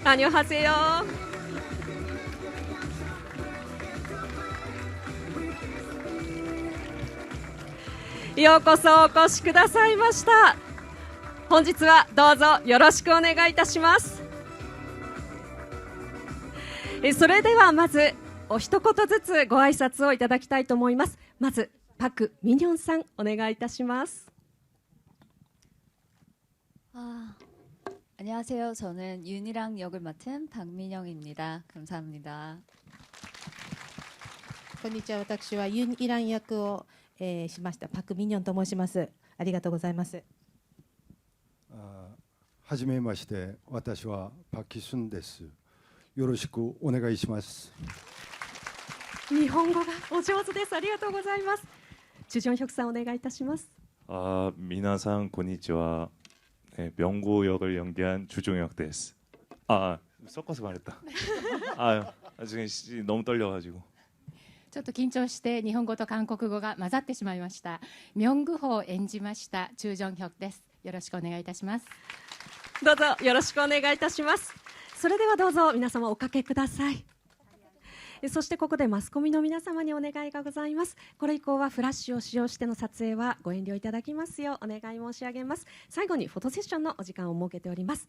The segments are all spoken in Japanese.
안녕하세요.ようこそお越しくださいました。本日はどうぞよろしくお願いいたします。それではまずお一言ずつご挨拶をいただきたいと思います。まずパク・ミニョンさんお願いいたします。안녕하세요. 저는 윤이랑 역을 맡은 박민영입니다. 감사합니다. こんにちは。私はユン・イラン役を、しましたパク・ミニョンと申します。ありがとうございます。はじめまして、私はパキスンです。よろしくお願いします。日本語がお上手です。ありがとうございます。チュジョンヒョクさんお願いいたします。미나상 고니치와 네, 명고 역을 연기한 주종혁です. 섞어서 말했다. 지금 너무 떨려가지고. ちょっと緊張して日本語と韓国語が混ざってしまいました。ミョングホを演じましたチュジョンヒョクです。よろしくお願いいたします。どうぞよろしくお願いいたします。それではどうぞ皆様おかけください。そしてここでマスコミの皆様にお願いがございます。これ以降はフラッシュを使用しての撮影はご遠慮いただきますようお願い申し上げます。最後にフォトセッションのお時間を設けております。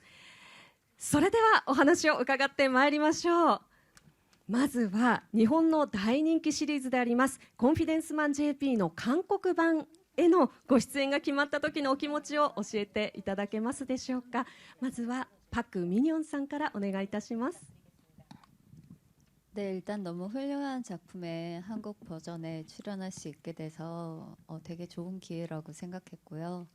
それではお話を伺ってまいりましょう。まずは日本の大人気シリーズでありますコンフィデンスマン JP の韓国版へのご出演が決まった時のお気持ちを教えていただけますでしょうか。まずはパク・ミニョンさんからお願いいたします。 네, 일단 너무 훌륭한 작품의 한국 버전에 출연할 수 있게 돼서 되게 좋은 기회라고 생각했고요.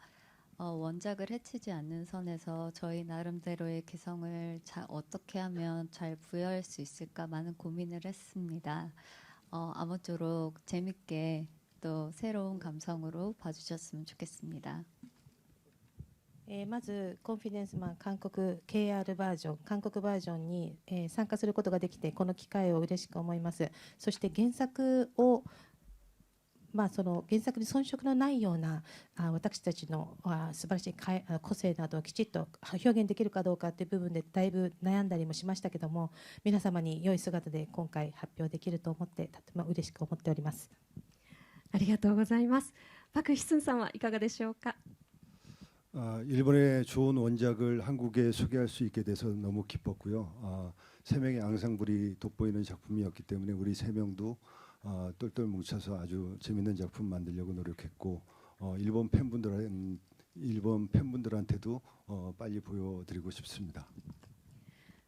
원작을 해치지 않는 선에서 저희 나름대로의 개성을 어떻게 하면 잘 부여할 수 있을까 많은 고민을 했습니다. 아무쪼록 재밌게 또 새로운 감성으로 봐주셨으면 좋겠습니다. まずコンフィデンスマン韓国 KR バージョン韓国バージョンに、参加することができてこの機会を嬉しく思います。そして原作をその原作に遜色のないような私たちの素晴らしい個性などをきちっと表現できるかどうかという部分でだいぶ悩んだりもしましたけども、皆様に良い姿で今回発表できると思ってとても嬉しく思っております。ありがとうございます。パク・ヒスンさんはいかがでしょうか。 일본의 좋은 원작을 한국에 소개할 수 있게 돼서 너무 기뻤고요. 세 명의 앙상블이 돋보이는 작품이었기 때문에 우리 세 명도 똘똘 뭉쳐서 아주 재밌는 작품 만들려고 노력했고 일본 팬분들한테도 빨리 보여드리고 싶습니다.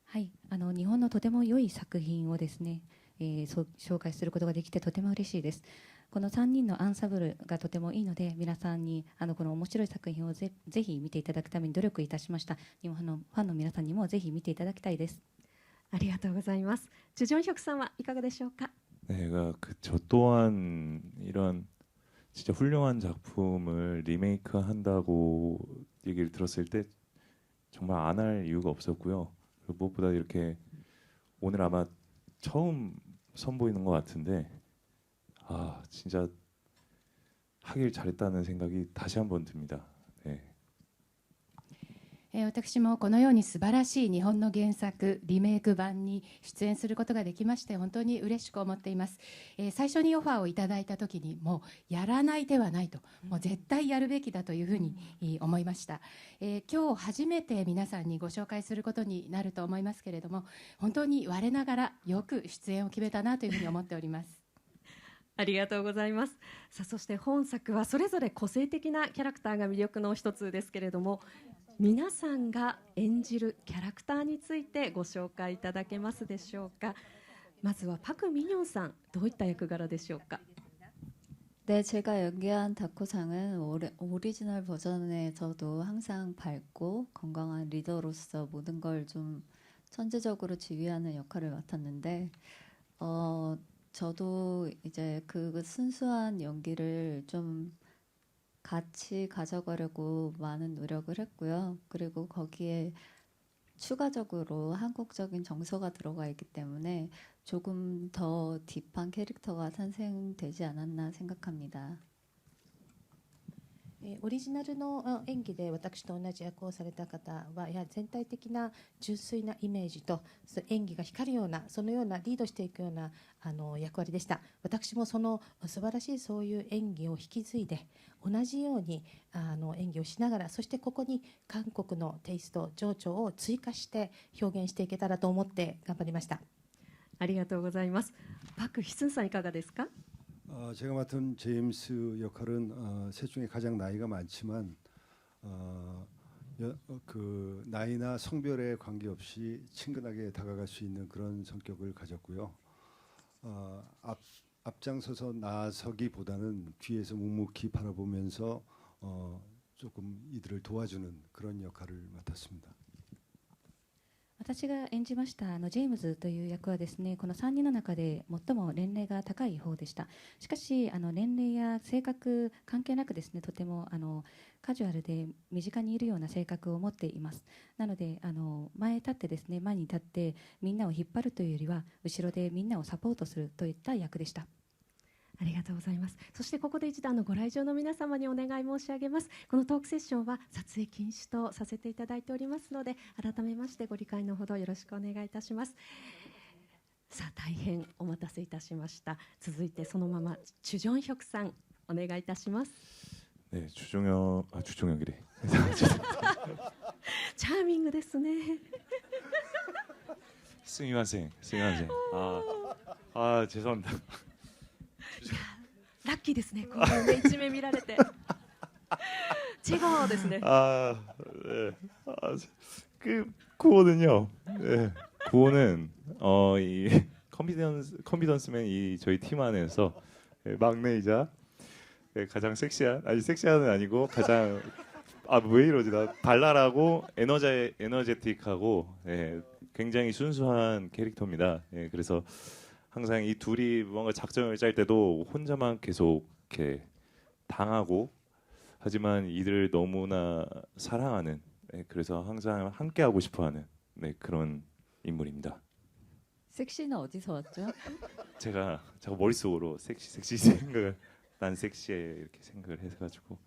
はい、日本のとても良い作品をですね、紹介することができてとても嬉しいです。この3人のアンサンブルがとてもいいので皆さんにこの面白い作品をぜひ見ていただくために努力いたしました。日本のファンの皆さんにもぜひ見ていただきたいです。ありがとうございます。チュジョンヒョクさんはいかがでしょうか。 내가 저 또한 이런 진짜 훌륭한 작품을 리메이크한다고 얘기를 들었을 때 정말 안 할 이유가 없었고요. 그리고 무엇보다 이렇게 오늘 아마 처음 선보이는 것 같은데 진짜 하길 잘했다는 생각이 다시 한번 듭니다. 네. 私もこのように素晴らしい日本の原作リメイク版に出演することができまして本当に嬉しく思っています。最初にオファーをいただいた時にもうやらない手はないと、もう絶対やるべきだというふうに思いました。今日初めて皆さんにご紹介することになると思いますけれども、本当に我ながらよく出演を決めたなというふうに思っております。 ありがとうございます。さあそして本作はそれぞれ個性的なキャラクターが魅力の一つですけれども、皆さんが演じるキャラクターについてご紹介いただけますでしょうか。まずはパク・ミニョンさん、どういった役柄でしょうか。 네, 제가 연기한 다코상은 오리지널 버전에서도 항상 밝고 건강한 리더로서 모든 걸 좀 천재적으로 지휘하는 역할을 맡았는데 저도 이제 그 순수한 연기를 좀 같이 가져가려고 많은 노력을 했고요. 그리고 거기에 추가적으로 한국적인 정서가 들어가 있기 때문에 조금 더 딥한 캐릭터가 탄생되지 않았나 생각합니다. オリジナルの演技で私と同じ役をされた方はやはり全体的な純粋なイメージと演技が光るようなそのようなリードしていくような役割でした。私もその素晴らしいそういう演技を引き継いで同じように演技をしながらそしてここに韓国のテイスト情緒を追加して表現していけたらと思って頑張りました。ありがとうございます。パク・ヒスンさんいかがですか？ 제가 맡은 제임스 역할은 셋 중에 가장 나이가 많지만 그 나이나 성별에 관계없이 친근하게 다가갈 수 있는 그런 성격을 가졌고요. 앞장서서 나서기보다는 뒤에서 묵묵히 바라보면서 조금 이들을 도와주는 그런 역할을 맡았습니다. 私が演じましたジェームズという役はですね、この3人の中で最も年齢が高い方でした。しかし年齢や性格関係なくですね、とてもカジュアルで身近にいるような性格を持っています。なので前に立ってみんなを引っ張るというよりは後ろでみんなをサポートするといった役でした。ありがとうございます。そしてここで一度ご来場の皆様にお願い申し上げます。このトークセッションは撮影禁止とさせていただいておりますので、改めましてご理解のほどよろしくお願いいたします。さあ大変お待たせいたしました。続いてそのままチュジョンヒョクさんお願いいたします。네, 주종혁이래. チャーミングですね。すみません. 죄송합니다. ラッキーですね。このね一面見られて。チェゴですね。네. 그 구호는요. 네. 구호는 이 컨피던스맨 이 저희 팀 안에서 막내이자 가장 섹시한 섹시한은 아니고 가장 왜 이러지 나 발랄하고 에너제틱하고 굉장히 순수한 캐릭터입니다. 그래서 항상 이 둘이 뭔가 작전을 짤 때도 혼자만 계속 이렇게 당하고 하지만 이들을 너무나 사랑하는 그래서 항상 함께하고 싶어하는 그런 인물입니다. 섹시는 어디서 왔죠? 제가 자꾸 머릿속으로 섹시 생각을 난 섹시해 이렇게 생각을 해가지고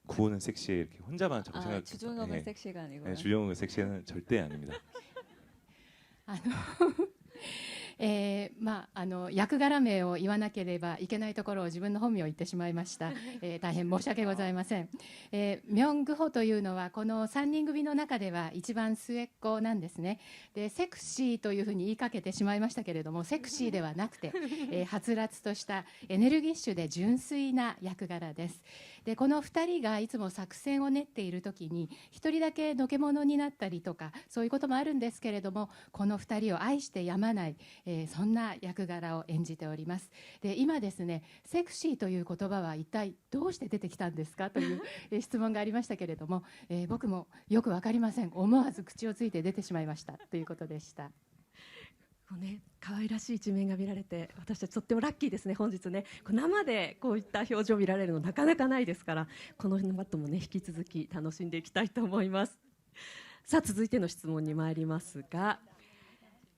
구호는 섹시해 이렇게 혼자만 자꾸 생각. 주종혁은 섹시가 아니고요. 주종혁은 섹시는 절대 아닙니다. 役柄名を言わなければいけないところを自分の本名を言ってしまいました。大変申し訳ございません。ミョン・グホというのはこの3人組の中では一番末っ子なんですね。でセクシーというふうに言いかけてしまいましたけれども、セクシーではなくて、はつらつとしたエネルギッシュで純粋な役柄です。でこの2人がいつも作戦を練っている時に1人だけのけ者になったりとかそういうこともあるんですけれども、この2人を愛してやまない、そんな役柄を演じております。で今ですね、セクシーという言葉は一体どうして出てきたんですかという質問がありましたけれども、僕もよく分かりません。思わず口をついて出てしまいましたということでした。可愛らしい一面が見られて私たちとってもラッキーですね。本日ね生でこういった表情を見られるのなかなかないですから、この後もね引き続き楽しんでいきたいと思います。さあ続いての質問に参りますが、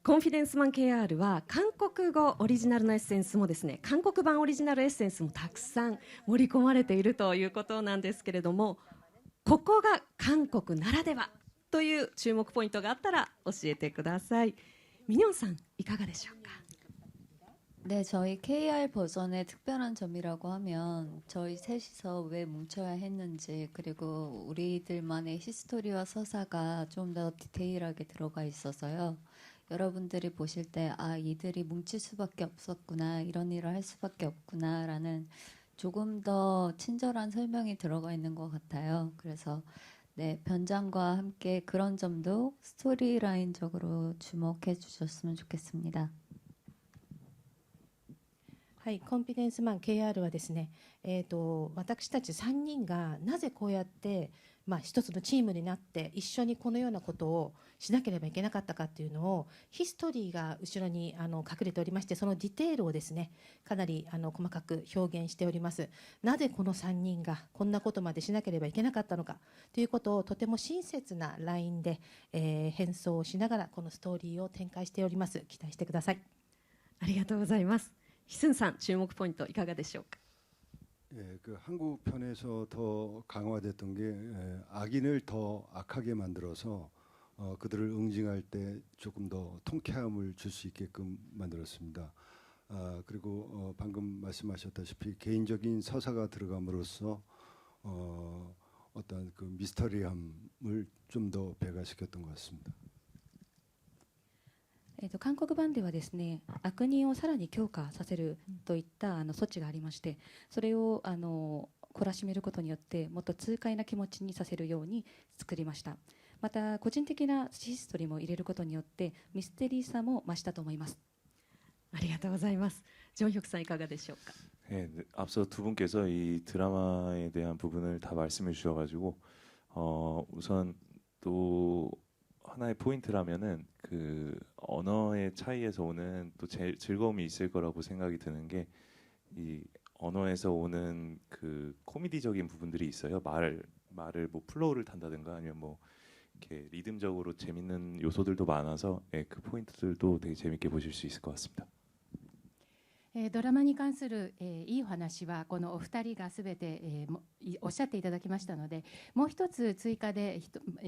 コンフィデンスマン KR は韓国語オリジナルのエッセンスもですね、韓国版オリジナルエッセンスもたくさん盛り込まれているということなんですけれども、ここが韓国ならではという注目ポイントがあったら教えてください。ミニョンさんいかがでしょうか。 네, 저희 KR 버전의 특별한 점이라고 하면 저희 셋이서 왜 뭉쳐야 했는지, 그리고 우리들만의 히스토리와 서사가 좀 더 디테일하게 들어가 있어서요. 여러분들이 보실 때 이들이 뭉칠 수밖에 없었구나, 이런 일을 할 수밖에 없구나라는 조금 더 친절한 설명이 들어가 있는 것 같아요. 그래서 네, 변장과 함께 그런 점도 스토리라인적으로 주목해 주셨으면 좋겠습니다. はい、コンフィデンスマン KR はですね、私たち3人がなぜこうやって、一つのチームになって一緒にこのようなことをしなければいけなかったかというのをヒストリーが後ろに隠れておりまして、そのディテールをですねかなり細かく表現しております。なぜこの3人がこんなことまでしなければいけなかったのかということをとても親切なラインで、変装をしながらこのストーリーを展開しております。期待してください。ありがとうございます。ヒスンさん注目ポイントいかがでしょうか。 예, 그 한국 편에서 더 강화됐던 게 악인을 더 악하게 만들어서 그들을 응징할 때 조금 더 통쾌함을 줄 수 있게끔 만들었습니다. 그리고 방금 말씀하셨다시피 개인적인 서사가 들어감으로써 어떤 그 미스터리함을 좀 더 배가시켰던 것 같습니다. 韓国版ではですね、悪人をさらに強化させるといった措置がありまして、それを懲らしめることによってもっと痛快な気持ちにさせるように作りました。また個人的なヒストリーも入れることによってミステリーさも増したと思います。ありがとうございます。ジョンヒョクさんいかがでしょうか。 네, 앞서 두 분께서 이 드라마에 대한 부분을 다 말씀해 주셔가지고 우선 또 하나의 포인트라면은 그 언어의 차이에서 오는 또 즐거움이 있을 거라고 생각이 드는 게 이 언어에서 오는 그 코미디적인 부분들이 있어요. 말을 뭐 플로우를 탄다든가 아니면 뭐 이렇게 리듬적으로 재밌는 요소들도 많아서 예, 그 포인트들도 되게 재밌게 보실 수 있을 것 같습니다. ドラマに関する、いいお話はこのお二人がすべて、おっしゃっていただきましたので、もう一つ追加で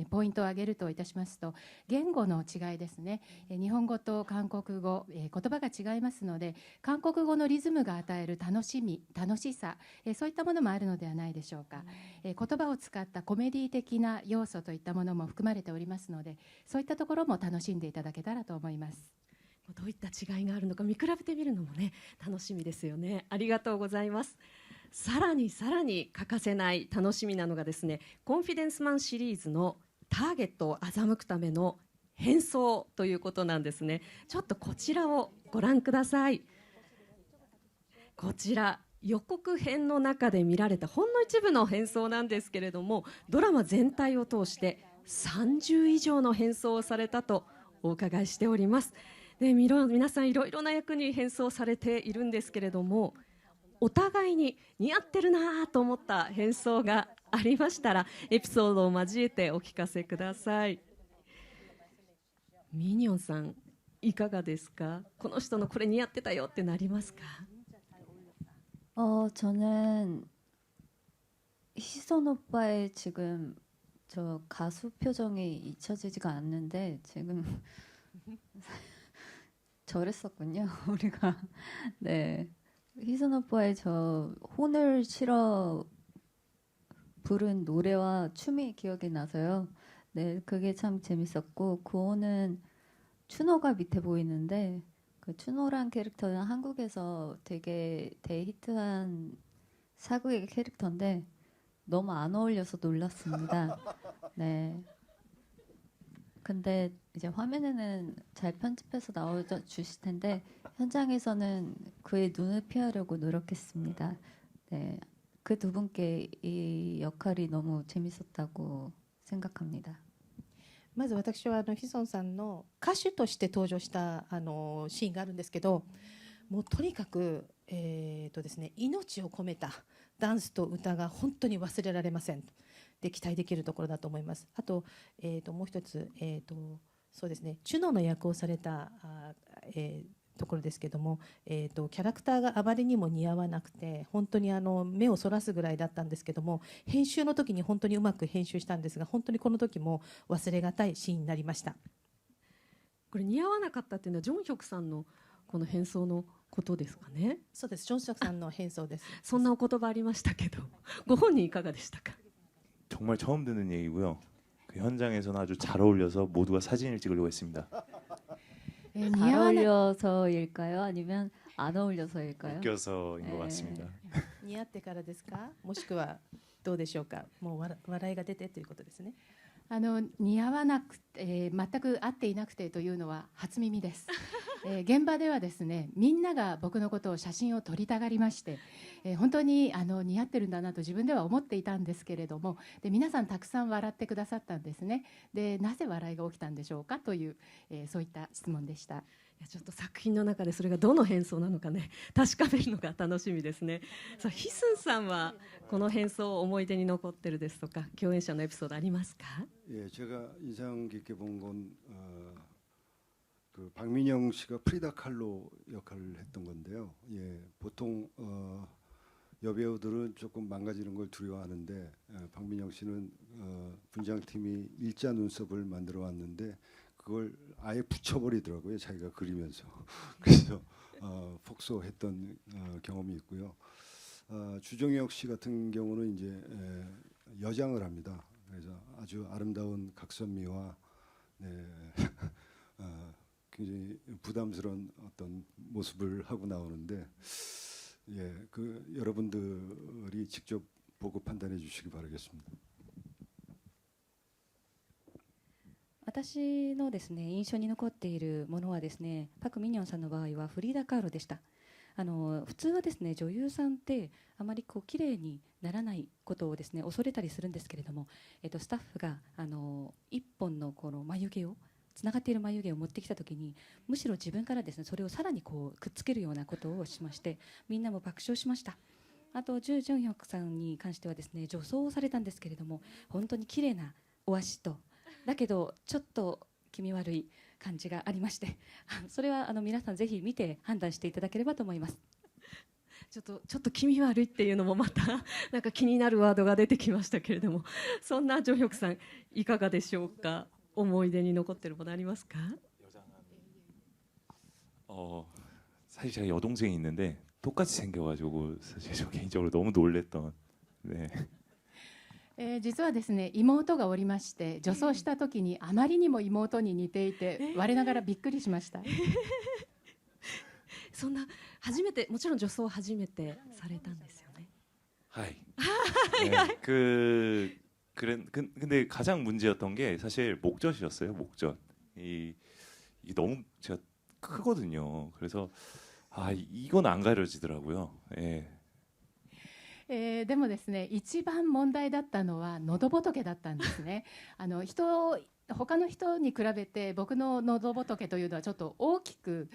ポイントを挙げるといたしますと、言語の違いですね。日本語と韓国語、言葉が違いますので、韓国語のリズムが与える楽しみ、楽しさ、そういったものもあるのではないでしょうか。言葉を使ったコメディ的な要素といったものも含まれておりますので、そういったところも楽しんでいただけたらと思います。 どういった違いがあるのか見比べてみるのもね楽しみですよね。ありがとうございます。さらに欠かせない楽しみなのがですね、コンフィデンスマンシリーズのターゲットを欺くための変装ということなんですね。ちょっとこちらをご覧ください。こちら予告編の中で見られたほんの一部の変装なんですけれども、ドラマ全体を通して30以上の変装をされたとお伺いしております。で皆さんいろいろな役に変装されているんですけれども、お互いに似合ってるなと思った変装がありましたらエピソードを交えてお聞かせください。ミニョンさんいかがですか。この人のこれ似合ってたよってなりますか。 저는 희선 오빠의 지금 저 가수 표정이 잊혀지지가 않는데 지금 저랬었군요. 우리가 네 희선 오빠의 저 혼을 실어 부른 노래와 춤이 기억이 나서요. 네 그게 참 재밌었고 그 혼은 추노가 밑에 보이는데 그 추노란 캐릭터는 한국에서 되게 대히트한 사극의 캐릭터인데 너무 안 어울려서 놀랐습니다. 네. 근데 이제 화면에는 잘 편집해서 나와 주실 텐데 현장에서는 그의 눈을 피하려고 노력했습니다. 네, 그 두 분께 이 역할이 너무 재밌었다고 생각합니다. まず私はヒソンさんの歌手として登場したシーンがあるんですけど、もうとにかく、ですね、命を込めたダンスと歌が本当に忘れられません。で期待できるところだと思います。あと、もう一つ、そうですね、チュノの役をされたところですけども、キャラクターがあまりにも似合わなくて本当に目をそらすぐらいだったんですけども、編集の時に本当にうまく編集したんですが、本当にこの時も忘れがたいシーンになりました。これ似合わなかったっていうのはジョンヒョクさんのこの変装のことですかね。そうです、ジョンヒョクさんの変装です。そんなお言葉ありましたけど、ご本人いかがでしたか。 정말 처음 듣는 얘기고요. 그 현장에서는 아주 잘 어울려서 모두가 사진을 찍으려고 했습니다. 잘 어울려서일까요? 아니면 안 어울려서일까요? 웃겨서인 것 같습니다. 似合ってからですか、もしくはどうでしょうか。もう笑いが出てということですね。似合わなくて、全く合っていなくてというのは初耳です。現場ではですね、みんなが僕のことを写真を撮りたがりまして、本当に似合ってるんだなと自分では思っていたんですけれども、で皆さんたくさん笑ってくださったんですね。でなぜ笑いが起きたんでしょうかという、そういった質問でした。 いやちょっと作品の中でそれがどの変装なのかね確かめるのが楽しみですね。さあヒスンさんはこの変装思い出に残ってるですとか共演者のエピソードありますか。 예, 제가 인상 깊게 본 건 그 박민영 씨가 프리다 칼로 역할을 했던 건데요. 예, 보통 여배우들은 조금 망가지는 걸 두려워하는데 박민영 씨는 분장팀이 일자 눈썹을 만들어 왔는데 그걸 아예 붙여버리더라고요. 자기가 그리면서. 그래서 폭소했던 경험이 있고요. 주정혁 씨 같은 경우는 이제 여장을 합니다. 그래서 아주 아름다운 각선미와 네, 굉장히 부담스러운 어떤 모습을 하고 나오는데 예, 그 여러분들이 직접 보고 판단해 주시기 바라겠습니다. 私のですね印象に残っているものはですね、パク・ミニョンさんの場合はフリーダ・カーロでした。普通はですね女優さんってあまりこう綺麗にならないことをですね恐れたりするんですけれども、スタッフが一本のこの眉毛をつながっている眉毛を持ってきたときに、むしろ自分からですねそれをさらにこうくっつけるようなことをしまして、みんなも爆笑しました。あとジュ・ジョンヒョクさんに関してはですね女装をされたんですけれども、本当に綺麗なお足とだけどちょっと気味悪い感じがありまして、それは皆さんぜひ見て判断していただければと思います。ちょっと気味悪いっていうのもまたなんか気になるワードが出てきましたけれども、そんなジョンヒョクさんいかがでしょうか。思い出に残ってるものありますか？ 사실 제가 여동생이 있는데 똑같이 생겨가지고 사실 저 개인적으로 너무 놀랬던. 네. 実はですね妹がおりまして、女装した時にあまりにも妹に似ていて、我ながらびっくりしました。そんな初めて、もちろん女装を初めてされたんですよね。 하이. 네, 근데 가장 문제였던 게 사실 목젖이었어요. 목젖. 이게 너무 제가 크거든요. 그래서 이건 안 가려지더라고요. 예. でもですね一番問題だったのは喉仏だったんですね。他の人に比べて僕の喉仏というのはちょっと大きく、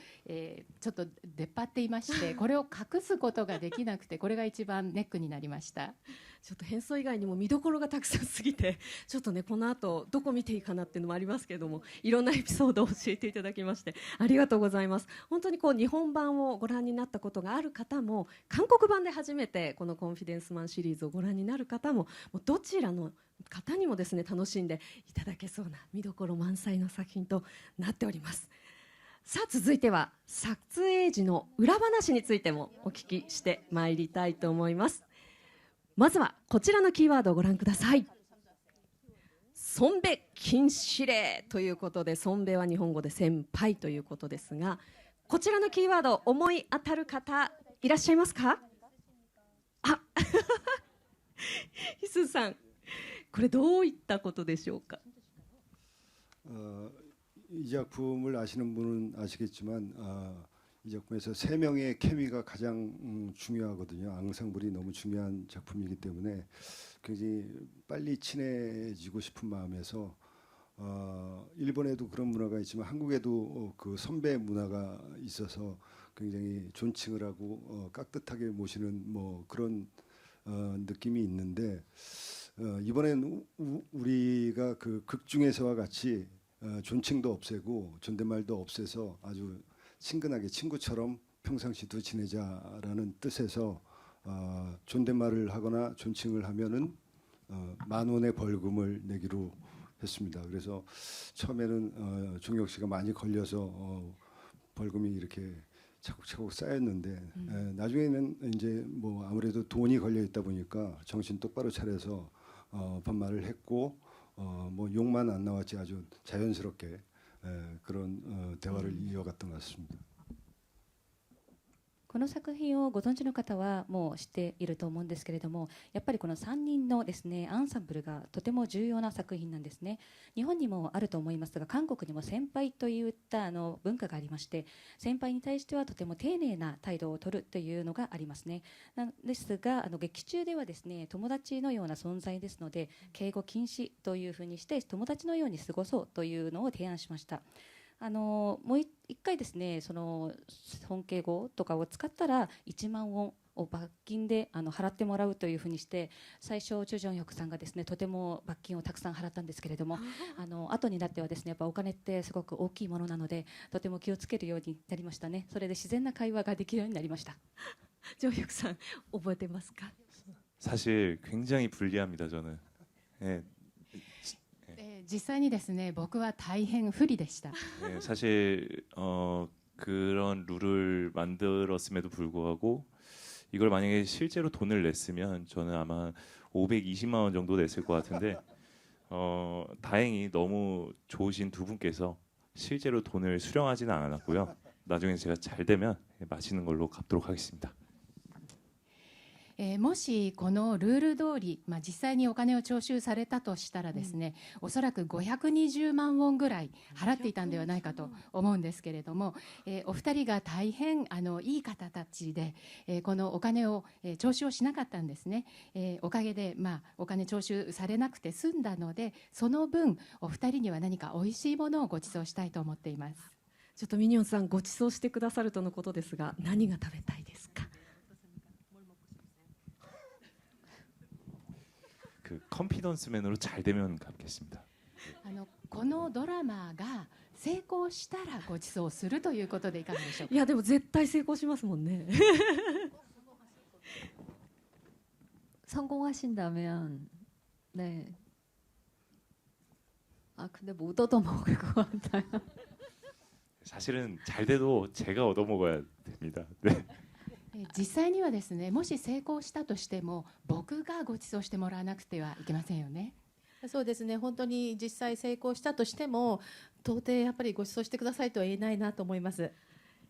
ちょっと出っ張っていまして、これを隠すことができなくて、これが一番ネックになりました。ちょっと変装以外にも見どころがたくさんすぎて、ちょっとねこの後どこ見ていいかなっていうのもありますけれども、いろんなエピソードを教えていただきましてありがとうございます。本当にこう日本版をご覧になったことがある方も、韓国版で初めてこのコンフィデンスマンシリーズをご覧になる方も、もうどちらの方にもですね楽しんでいただけそうな見どころ満載の作品となっております。さあ続いては撮影時の裏話についてもお聞きしてまいりたいと思います。まずはこちらのキーワードをご覧ください。ソンベ禁止令ということで、ソンベは日本語で先輩ということですが、こちらのキーワード思い当たる方いらっしゃいますか？あヒスさん、これどういったことでしょうか？ 이 작품을 아시는 분은 아시겠지만 이 작품에서 세 명의 케미가 가장 중요하거든요. 앙상블이 너무 중요한 작품이기 때문에 굉장히 빨리 친해지고 싶은 마음에서 일본에도 그런 문화가 있지만 한국에도 그 선배 문화가 있어서 굉장히 존칭을 하고 깍듯하게 모시는 뭐 그런 느낌이 있는데, 이번엔 우리가 그 극 중에서와 같이 존칭도 없애고 존댓말도 없애서 아주 친근하게 친구처럼 평상시도 지내자라는 뜻에서 존댓말을 하거나 존칭을 하면은 10,000원의 벌금을 내기로 했습니다. 그래서 처음에는 종혁 씨가 많이 걸려서 벌금이 이렇게 차곡차곡 쌓였는데 나중에는 이제 뭐 아무래도 돈이 걸려 있다 보니까 정신 똑바로 차려서 반말을 했고 뭐 욕만 안 나왔지 아주 자연스럽게 그런 대화를 이어갔던 것 같습니다. この作品をご存知の方はもう知っていると思うんですけれども、やっぱりこの3人のですねアンサンブルがとても重要な作品なんですね。日本にもあると思いますが、韓国にも先輩といった文化がありまして、先輩に対してはとても丁寧な態度を取るというのがありますね。なんですが劇中ではですね友達のような存在ですので、敬語禁止というふうにして友達のように過ごそうというのを提案しました。もう一回ですねその尊敬語とかを使ったら1万ウォンを罰金で払ってもらうというふうにして、最初チュ・ジョンヒョクさんがですねとても罰金をたくさん払ったんですけれども、後になってはですねやっぱお金ってすごく大きいものなのでとても気をつけるようになりましたね。それで自然な会話ができるようになりました。 정혁さん覚えてますか？ 사실 굉장히 불리합니다. 저는. 예, 実際にですね、僕は大変不利でした。 예, 사실 그런 룰을 만들었음에도 불구하고 이걸 만약에 실제로 돈을 냈으면 저는 아마 520만 원 정도 냈을 것 같은데 다행히 너무 좋으신 두 분께서 실제로 돈을 수령하지는 않았고요. 나중에 제가 잘 되면 맛있는 걸로 갚도록 하겠습니다. もしこのルール通り、実際にお金を徴収されたとしたらですね、おそらく520万ウォンぐらい払っていたんではないかと思うんですけれども、お二人が大変いい方たちで、このお金を、徴収をしなかったんですね。おかげで、お金徴収されなくて済んだので、その分お二人には何かおいしいものをご馳走したいと思っています。ちょっとミニオンさんご馳走してくださるとのことですが、何が食べたいですか？ 그 컨피던스맨으로 잘 되면 갚겠습니다. このドラマが成功したらご馳走するということでいかがでしょうか。いやでも絶対成功しますもんね。 성공하신다면 네. 아 근데 못 얻어 먹을 것 같아요. 사실은 잘 돼도 제가 얻어 먹어야 됩니다. 네. 実際にはですね、もし成功したとしても僕がご馳走してもらわなくてはいけませんよね。そうですね、本当に実際成功したとしても到底やっぱりご馳走してくださいとは言えないなと思います。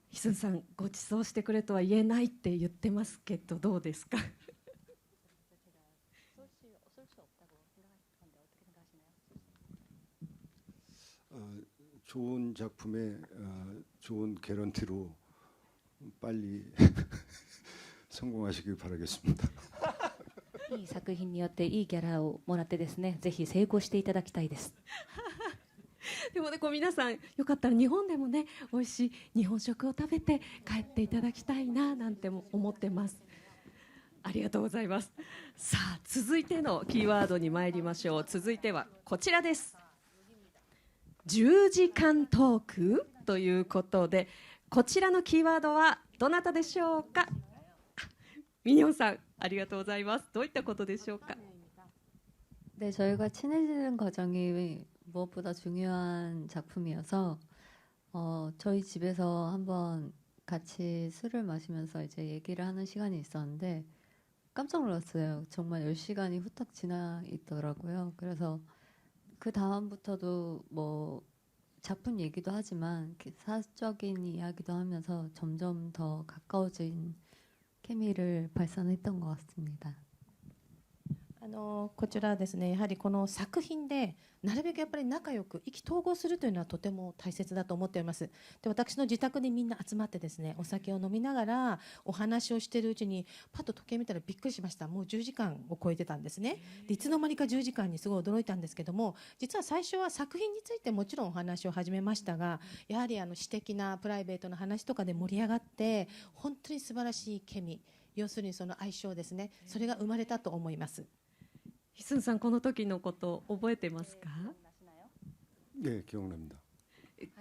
ヒスンさんご馳走してくれとは言えないって言ってますけどどうですか？ 좋은 작품에 좋은 개런티로 빨리 성공하시길 바라겠습니다. いい作品によっていいギャラをもらってですね、ぜひ成功していただきたいです。でもね、こう皆さんよかったら日本でもね美味しい日本食を食べて帰っていただきたいななんても思ってます。ありがとうございます。さあ続いてのキーワードに参りましょう。続いてはこちらです。10時間トークということで、こちらのキーワードはどなたでしょうか？ミニオンさんありがとうございます。どういったことでしょうか？ 네, 저희가 친해지는 과정이 무엇보다 중요한 작품이어서 저희 집에서 한번 같이 술을 마시면서 이제 얘기를 하는 시간이 있었는데 깜짝 놀랐어요. 정말 10시간이 후딱 지나 있더라고요. 그래서 그 다음부터도 뭐 작품 얘기도 하지만 사적인 이야기도 하면서 점점 더 가까워진 케미를 발산했던 것 같습니다. こちらはですね、やはりこの作品でなるべくやっぱり仲良く意気投合するというのはとても大切だと思っています。で、私の自宅にみんな集まってですね、お酒を飲みながらお話をしているうちにパッと時計見たらびっくりしました。もう10時間を超えてたんですね。で、いつの間にか10時間にすごい驚いたんですけども、実は最初は作品についてもちろんお話を始めましたが、やはり私的なプライベートな話とかで盛り上がって本当に素晴らしいケミ、要するにその相性ですね、それが生まれたと思います。 ヒスンさんこの時のこと覚えてますか？ 네, 기억납니다.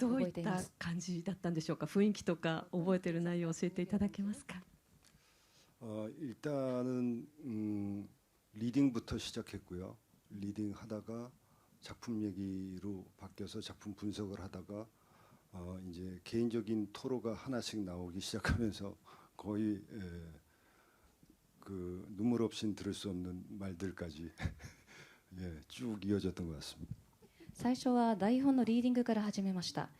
どういった感じだったんでしょうか？雰囲気とか覚えてる内容を教えていただけますか？ 일단은 리딩부터 시작했고요. 리딩 하다가 작품 얘기로 바뀌어서 작품 분석을 하다가 이제 개인적인 토로가 하나씩 나오기 시작하면서 거의 그 눈물 없이는 들을 수 없는 말들까지 예, 쭉 이어졌던 것 같습니다. 最初は台本のリーディングから始めました。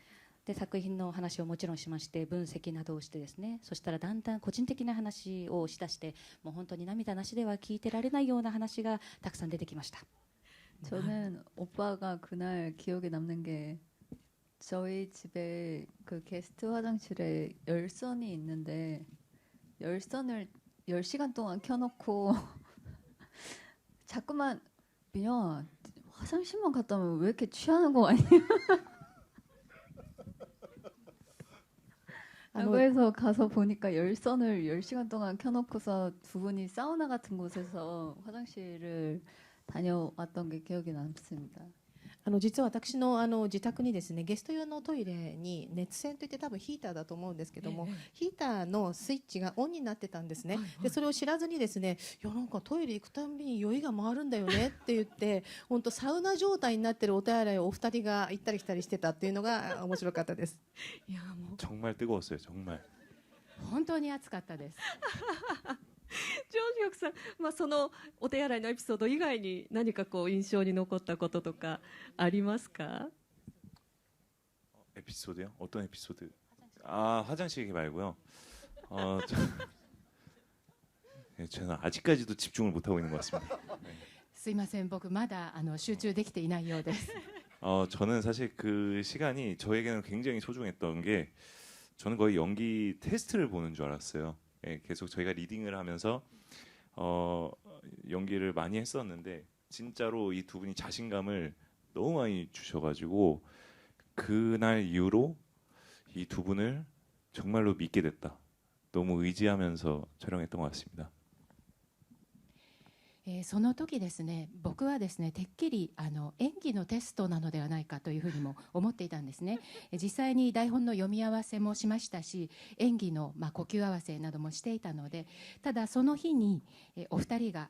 で、作品の話をもちろんしまして、分析などをしてですね、そしたらだんだん個人的な話をしだして、もう本当に涙なしでは聞いてられないような話がたくさん出てきました。 저는 오빠가 그날 기억에 남는 게 저희 집에 그 게스트 화장실에 열선이 있는데 열선을 10시간 동안 켜놓고 자꾸만 민영아 화장실만 갔다 오면 왜 이렇게 취하는 거 아니야? 라고 해서 가서 보니까 열선을 10시간 동안 켜놓고서 두 분이 사우나 같은 곳에서 화장실을 다녀왔던 게 기억이 남습니다. 実は私の自宅にですね、ゲスト用のトイレに熱線といって多分ヒーターだと思うんですけども、ヒーターのスイッチがオンになってたんですね。でそれを知らずにですね、いやなんかトイレ行くたんびに酔いが回るんだよねって言って、本当サウナ状態になってるお手洗いをお二人が行ったり来たりしてたっていうのが面白かったです。いやもう 정말 뜨거웠어요. 정말. 本当に暑かったです。ジョンヒョクさん、そのお手洗いのエピソード以外に何かこう印象に残ったこととかありますか？ 에피소드요? 어떤 에피소드? 아, 화장실 얘기 말고요. 저는 아직까지도 집중을 못 하고 있는 것 같습니다. すいません、僕まだ集中できていないようです。 저는 사실 그 시간이 저에게는 굉장히 소중했던 게 저는 거의 연기 테스트를 보는 줄 알았어요. 예, 계속 저희가 리딩을 하면서 연기를 많이 했었는데 진짜로 이 두 분이 자신감을 너무 많이 주셔가지고 그날 이후로 이 두 분을 정말로 믿게 됐다. 너무 의지하면서 촬영했던 것 같습니다. その時ですね、僕はですね、てっきり演技のテストなのではないかというふうにも思っていたんですね。実際に台本の読み合わせもしましたし、演技の呼吸合わせなどもしていたので、ただその日にお二人が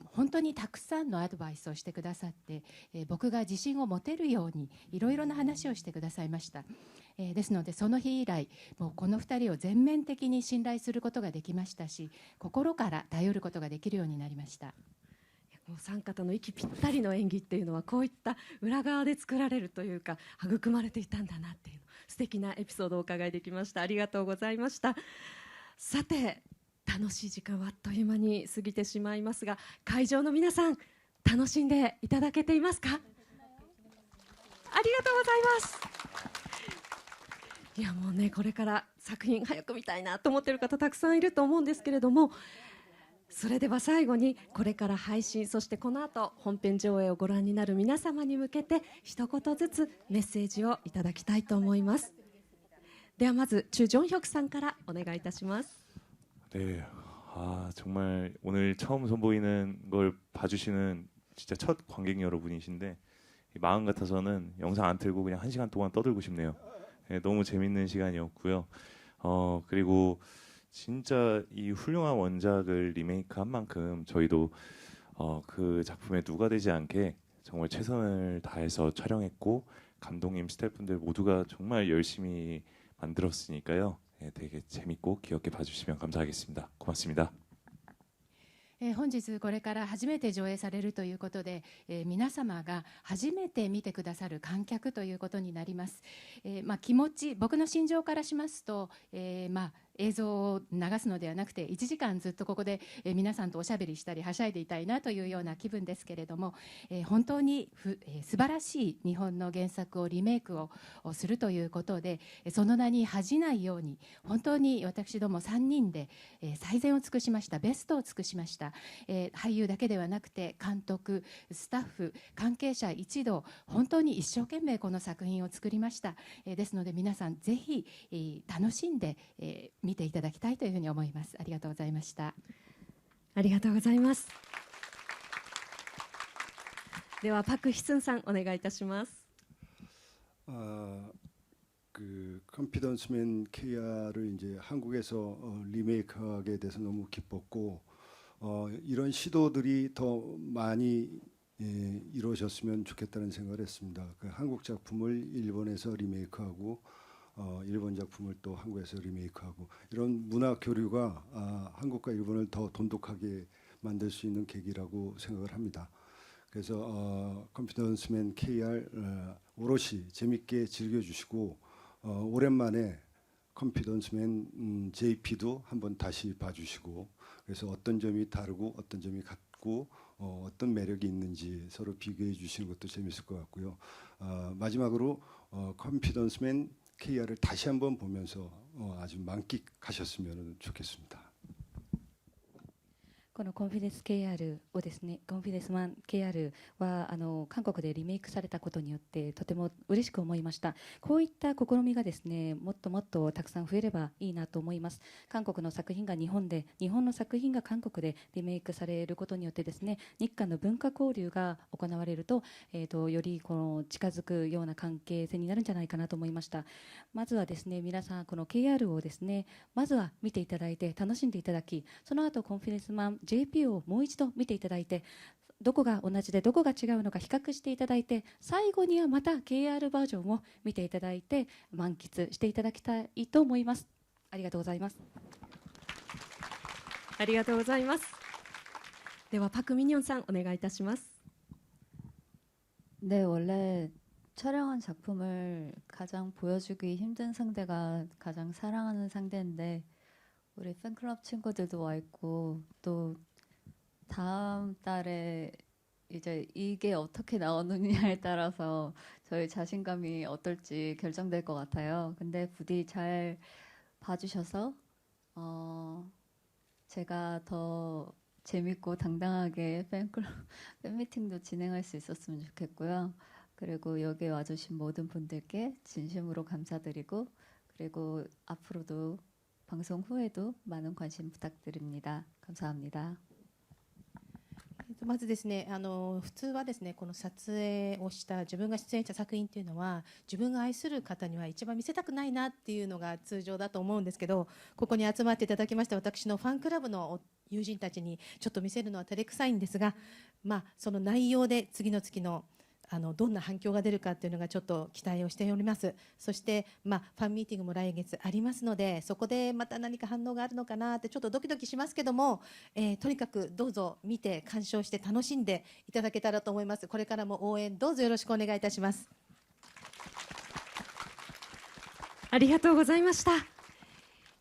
本当にたくさんのアドバイスをしてくださって、僕が自信を持てるようにいろいろな話をしてくださいました。ですのでその日以来、もうこの二人を全面的に信頼することができましたし、心から頼ることができるようになりました。お三方の息ぴったりの演技っていうのはこういった裏側で作られるというか育まれていたんだなっていう素敵なエピソードをお伺いできました。ありがとうございました。さて楽しい時間はあっという間に過ぎてしまいますが、会場の皆さん楽しんでいただけていますか？ありがとうございます。いやもうね、これから作品早く見たいなと思っている方たくさんいると思うんですけれども、それでは最後にこれから配信、そしてこの後本編上映をご覧になる皆様に向けて一言ずつメッセージをいただきたいと思います。ではまずチュ・ジョンヒョクさんからお願いいたします。 네, 정말 오늘 처음 선보이는 걸 봐주시는 진짜 첫 관객 여러분이신데 마음 같아서는 영상 안 틀고 그냥 1시간 동안 떠들고 싶네요. 네, 너무 재밌는 시간이었고요. 그리고 진짜 이 훌륭한 원작을 리메이크한 만큼 저희도 그 작품에 누가 되지 않게 정말 최선을 다해서 촬영했고 감독님, 스태프분들 모두가 정말 열심히 만들었으니까요. 네, 되게 재밌고 귀엽게 봐주시면 감사하겠습니다. 고맙습니다. 本日これから初めて上映されるということで、皆様が初めて見てくださる観客ということになります。気持ち、僕の心情からしますと、映像を流すのではなくて1時間ずっとここで皆さんとおしゃべりしたりはしゃいでいたいなというような気分ですけれども、本当に素晴らしい日本の原作をリメイクをするということで、その名に恥じないように本当に私ども3人で最善を尽くしました。ベストを尽くしました。俳優だけではなくて監督、スタッフ、関係者一同本当に一生懸命この作品を作りました。ですので皆さんぜひ楽しんで見ていただきたいというふうに思います。ありがとうございました。ありがとうございます。ではパク・ヒスンさんお願いいたします。그 컨피던스맨 KR을 이제 한국에서 리메이크하게 돼서 너무 기뻤고 이런 시도들이 더 많이 이루어졌으면 좋겠다는 생각을 했습니다. 그 한국 작품을 일본에서 리메이크하고 일본 작품을 또 한국에서 리메이크하고 이런 문화 교류가 한국과 일본을 더 돈독하게 만들 수 있는 계기라고 생각을 합니다. 그래서 컨피던스맨 KR 오롯이 재밌게 즐겨주시고 오랜만에 컨피던스맨 JP도 한번 다시 봐주시고 그래서 어떤 점이 다르고 어떤 점이 같고 어떤 매력이 있는지 서로 비교해 주시는 것도 재밌을 것 같고요. 마지막으로 컨피던스맨 KR을 다시 한번 보면서 아주 만끽하셨으면 좋겠습니다. このコンフィデンス KR をですね、コンフィデンスマン KR は韓国でリメイクされたことによってとても嬉しく思いました。こういった試みがですね、もっともっとたくさん増えればいいなと思います。韓国の作品が日本で、日本の作品が韓国でリメイクされることによってですね、日韓の文化交流が行われると、よりこの近づくような関係性になるんじゃないかなと思いました。まずはですね、皆さんこの KR をですね、まずは見ていただいて楽しんでいただき、その後コンフィデンスマン JP をもう一度見ていただいて、どこが同じでどこが違うのか比較していただいて、最後にはまた KR バージョンを見ていただいて満喫していただきたいと思います。ありがとうございます。ありがとうございます。ではパクミニョンさんお願いいたします。 네, 원래 촬영한 작품을 가장 보여주기 힘든 상대가 가장 사랑하는 상대인데 우리 팬클럽 친구들도 와 있고 또 다음 달에 이제 이게 어떻게 나오느냐에 따라서 저희 자신감이 어떨지 결정될 것 같아요. 근데 부디 잘 봐주셔서 제가 더 재밌고 당당하게 팬클럽 팬미팅도 진행할 수 있었으면 좋겠고요. 그리고 여기 와주신 모든 분들께 진심으로 감사드리고 그리고 앞으로도 방송 후에도 많은 관심 부탁드립니다. 감사합니다. まずですね、普通はですね、この撮影をした自分が出演した作品っていうのは自分が愛する方には一番見せたくないなっていうのが通常だと思うんですけど、ここに集まっていただきました私のファンクラブの友人たちにちょっと見せるのは照れくさいんですが、その内容で次の月のどんな反響が出るかっていうのがちょっと期待をしております。そしてファンミーティングも来月ありますので、そこでまた何か反応があるのかなってちょっとドキドキしますけども、とにかくどうぞ見て鑑賞して楽しんでいただけたらと思います。これからも応援どうぞよろしくお願いいたします。ありがとうございました。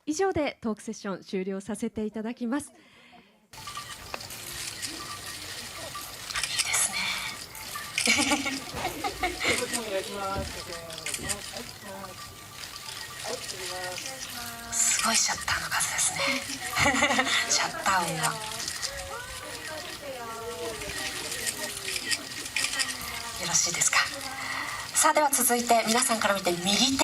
以上でトークセッション終了させていただきます。すごいシャッターの数ですね。シャッター音が。よろしいですか。さあでは続いて皆さんから見て右手